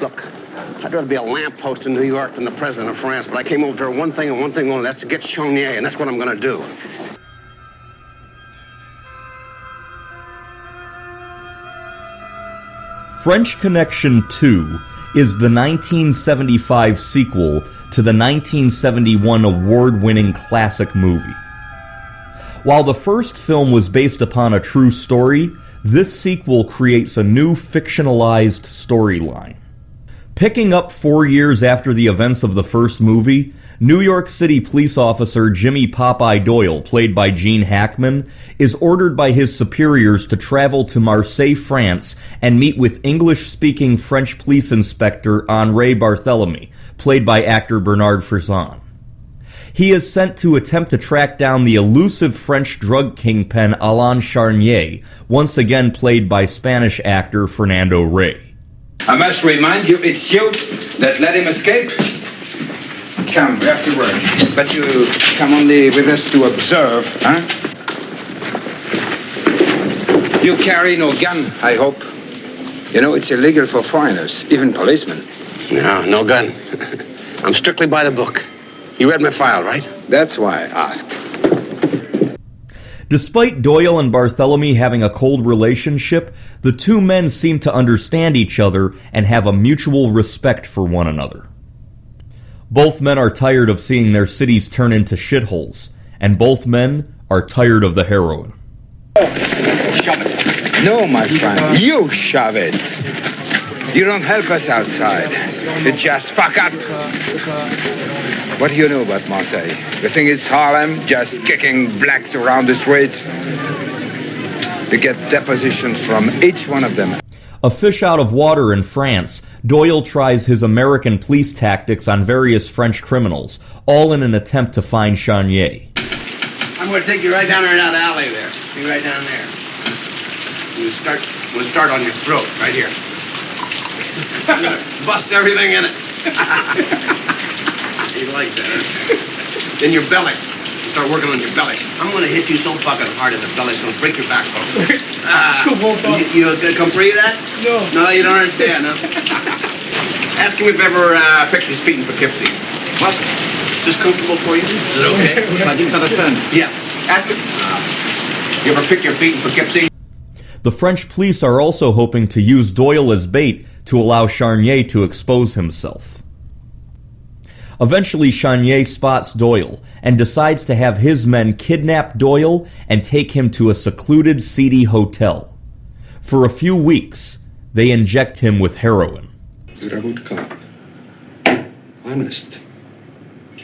Look, I'd rather be a lamppost in New York than the president of France, but I came over for one thing and one thing only. That's to get Charnier, and that's what I'm going to do. French Connection 2 is the 1975 sequel to the 1971 award-winning classic movie. While the first film was based upon a true story, this sequel creates a new fictionalized storyline. Picking up 4 years after the events of the first movie, New York City police officer Jimmy Popeye Doyle, played by Gene Hackman, is ordered by his superiors to travel to Marseille, France, and meet with English-speaking French police inspector Henri Barthélemy, played by actor Bernard Fresson. He is sent to attempt to track down the elusive French drug kingpin Alain Charnier, once again played by Spanish actor Fernando Rey. I must remind you, it's you that let him escape. Come, we have to work. But you come only with us to observe, huh? You carry no gun, I hope. You know, it's illegal for foreigners, even policemen. No gun. I'm strictly by the book. You read my file, right? That's why I asked. Despite Doyle and Barthélemy having a cold relationship, the two men seem to understand each other and have a mutual respect for one another. Both men are tired of seeing their cities turn into shitholes, and both men are tired of the heroin. Shove it. No, my friend, you shove it. You don't help us outside. You just fuck up. What do you know about Marseille? You think it's Harlem, just kicking blacks around the streets? You get depositions from each one of them. A fish out of water in France, Doyle tries his American police tactics on various French criminals, all in an attempt to find Charnier. I'm going to take you right down there in that alley there. Be right down there. We'll start on your throat, right here. I'm going to bust everything in it. You like that, huh? In your belly. Start working on your belly. I'm going to hit you so fucking hard in the belly it's going to break your backbone. You come free of that? No, you don't understand, huh? Ask him if you ever picked his feet in Poughkeepsie. What? Just comfortable for you? Is it okay? I didn't understand. Yeah. Ask him. You ever pick your feet in Poughkeepsie? The French police are also hoping to use Doyle as bait to allow Charnier to expose himself. Eventually, Charnier spots Doyle and decides to have his men kidnap Doyle and take him to a secluded, seedy hotel. For a few weeks, they inject him with heroin. You're a good cop. Honest.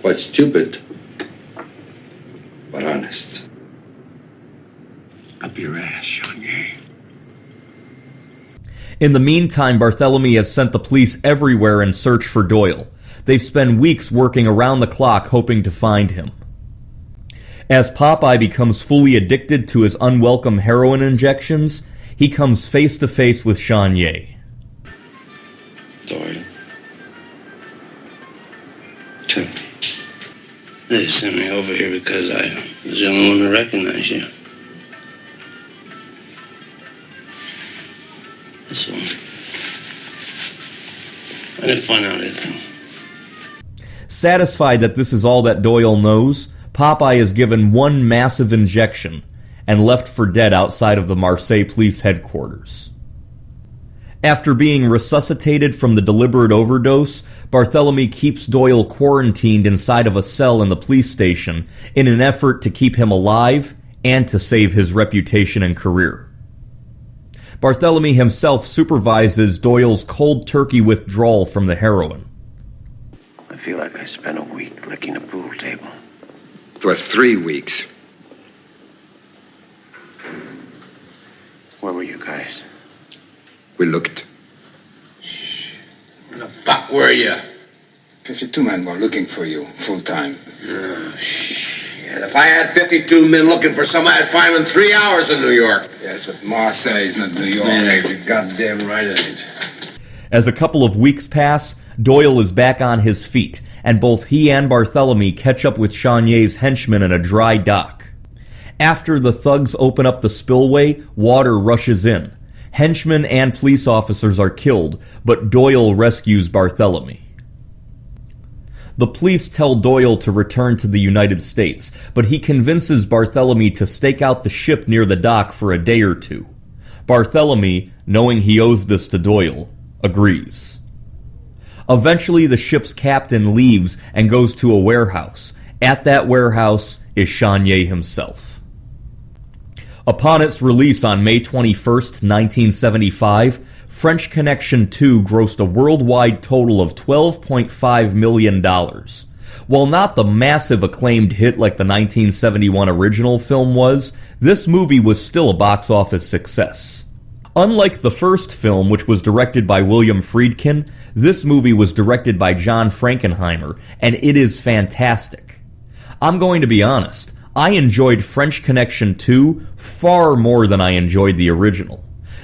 Quite stupid, but honest. Up your ass, Charnier. In the meantime, Barthélemy has sent the police everywhere in search for Doyle. They spend weeks working around the clock hoping to find him. As Popeye becomes fully addicted to his unwelcome heroin injections, he comes face to face with Charnier. Doyle. Tell me. They sent me over here because I was the only one to recognize you. That's all. I didn't find out anything. Satisfied that this is all that Doyle knows, Popeye is given one massive injection and left for dead outside of the Marseille police headquarters. After being resuscitated from the deliberate overdose, Barthélemy keeps Doyle quarantined inside of a cell in the police station in an effort to keep him alive and to save his reputation and career. Barthélemy himself supervises Doyle's cold turkey withdrawal from the heroin. I feel like I spent a week licking a pool table. It was 3 weeks. Where were you guys? We looked. Where the fuck were you? 52 men were looking for you, full time. Oh, shit. If I had 52 men looking for somebody, I'd find them in 3 hours in New York. Yes, but Marseille is not New York. Yeah, you're goddamn right it ain't. As a couple of weeks pass, Doyle is back on his feet, and both he and Barthélemy catch up with Charnier's henchmen in a dry dock. After the thugs open up the spillway, water rushes in. Henchmen and police officers are killed, but Doyle rescues Barthélemy. The police tell Doyle to return to the United States, but he convinces Barthélemy to stake out the ship near the dock for a day or two. Barthélemy, knowing he owes this to Doyle, agrees. Eventually, the ship's captain leaves and goes to a warehouse. At that warehouse is Chenier himself. Upon its release on May 21st, 1975, French Connection 2 grossed a worldwide total of $12.5 million. While not the massive acclaimed hit like the 1971 original film was, this movie was still a box office success. Unlike the first film, which was directed by William Friedkin, this movie was directed by John Frankenheimer, and it is fantastic. I'm going to be honest, I enjoyed French Connection 2 far more than I enjoyed the original.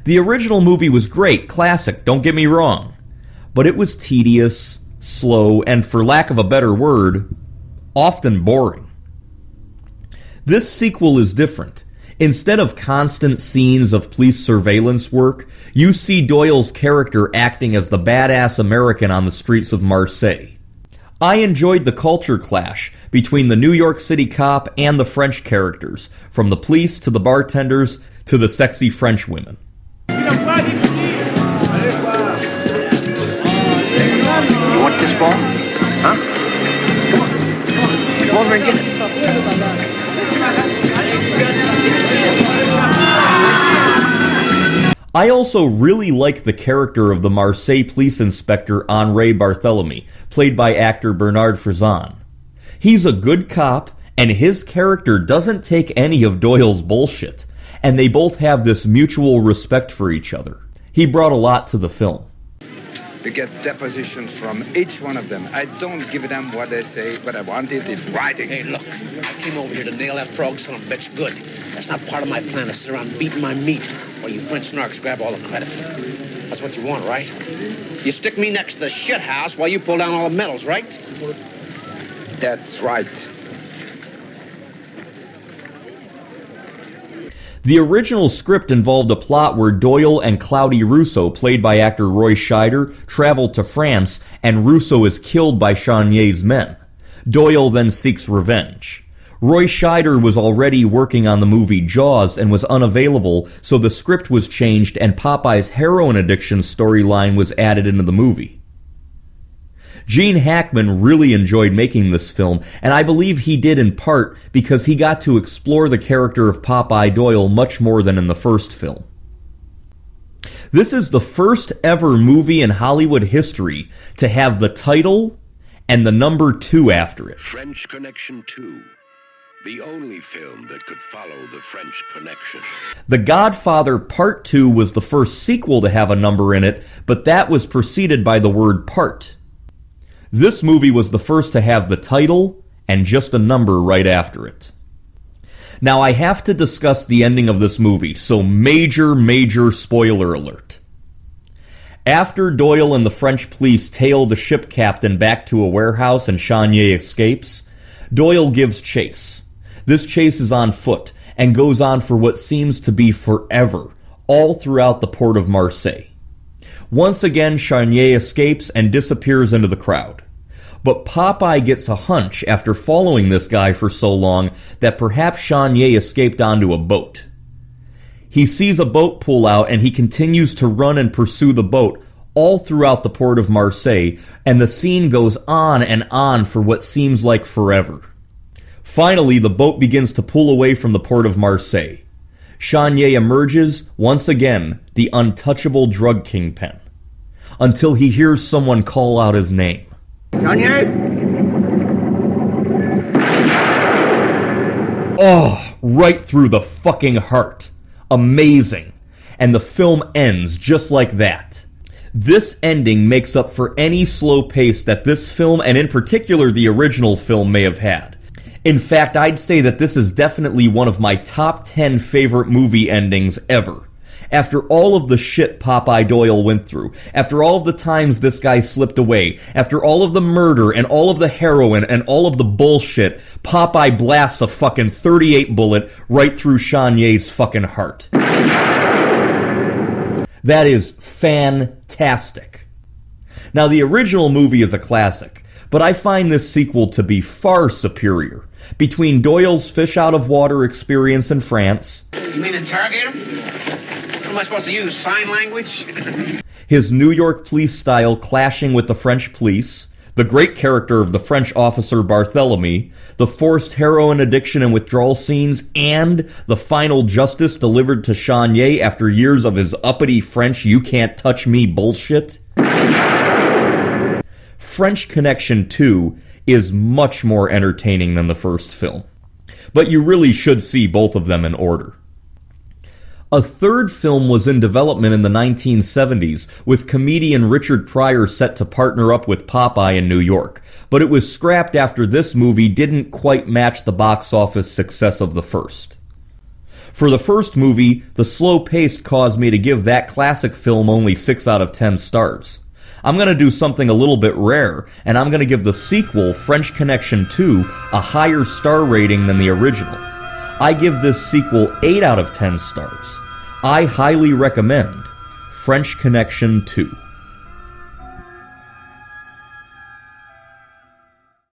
The original movie was great, classic, don't get me wrong. But it was tedious, slow, and for lack of a better word, often boring. This sequel is different. Instead of constant scenes of police surveillance work, you see Doyle's character acting as the badass American on the streets of Marseille. I enjoyed the culture clash between the New York City cop and the French characters, from the police to the bartenders to the sexy French women. You want this ball? Huh? Come over and get it. I also really like the character of the Marseille police inspector Henri Barthélemy, played by actor Bernard Fresson. He's a good cop, and his character doesn't take any of Doyle's bullshit, and they both have this mutual respect for each other. He brought a lot to the film. You get depositions from each one of them. I don't give them what they say, but I want it in writing. Hey, look, I came over here to nail that frog son of a bitch good. That's not part of my plan to sit around beating my meat while you French narcs grab all the credit. That's what you want, right? You stick me next to the shit house while you pull down all the medals, right? That's right. The original script involved a plot where Doyle and Claude Rousseau, played by actor Roy Scheider, travel to France, and Rousseau is killed by Chenier's men. Doyle then seeks revenge. Roy Scheider was already working on the movie Jaws and was unavailable, so the script was changed and Popeye's heroin addiction storyline was added into the movie. Gene Hackman really enjoyed making this film, and I believe he did in part because he got to explore the character of Popeye Doyle much more than in the first film. This is the first ever movie in Hollywood history to have the title and the number 2 after it. French Connection 2, the only film that could follow the French Connection. The Godfather Part 2 was the first sequel to have a number in it, but that was preceded by the word part. This movie was the first to have the title and just a number right after it. Now I have to discuss the ending of this movie, so major spoiler alert. After Doyle and the French police tail the ship captain back to a warehouse and Chenier escapes, Doyle gives chase. This chase is on foot and goes on for what seems to be forever, all throughout the port of Marseille. Once again, Chenier escapes and disappears into the crowd. But Popeye gets a hunch after following this guy for so long that perhaps Chenier escaped onto a boat. He sees a boat pull out and he continues to run and pursue the boat all throughout the port of Marseille, and the scene goes on and on for what seems like forever. Finally, the boat begins to pull away from the port of Marseille. Chenier emerges, once again, the untouchable drug kingpin, until he hears someone call out his name. Chenier? Oh, right through the fucking heart. Amazing. And the film ends just like that. This ending makes up for any slow pace that this film, and in particular the original film, may have had. In fact, I'd say that this is definitely one of my top 10 favorite movie endings ever. After all of the shit Popeye Doyle went through, after all of the times this guy slipped away, after all of the murder and all of the heroin and all of the bullshit, Popeye blasts a fucking .38 bullet right through Chenier's fucking heart. That is fantastic. Now, the original movie is a classic, but I find this sequel to be far superior. Between Doyle's fish-out-of-water experience in France, You mean interrogate him? What am I supposed to use, sign language? his New York police style clashing with the French police, the great character of the French officer Barthélemy, the forced heroin addiction and withdrawal scenes, and the final justice delivered to Chanier after years of his uppity French you-can't-touch-me bullshit. French Connection 2 is much more entertaining than the first film, but you really should see both of them in order. A third film was in development in the 1970s, with comedian Richard Pryor set to partner up with Popeye in New York, but it was scrapped after this movie didn't quite match the box office success of the first. For the first movie, the slow pace caused me to give that classic film only 6 out of 10 stars. I'm going to do something a little bit rare, and I'm going to give the sequel, French Connection 2, a higher star rating than the original. I give this sequel 8 out of 10 stars. I highly recommend French Connection 2.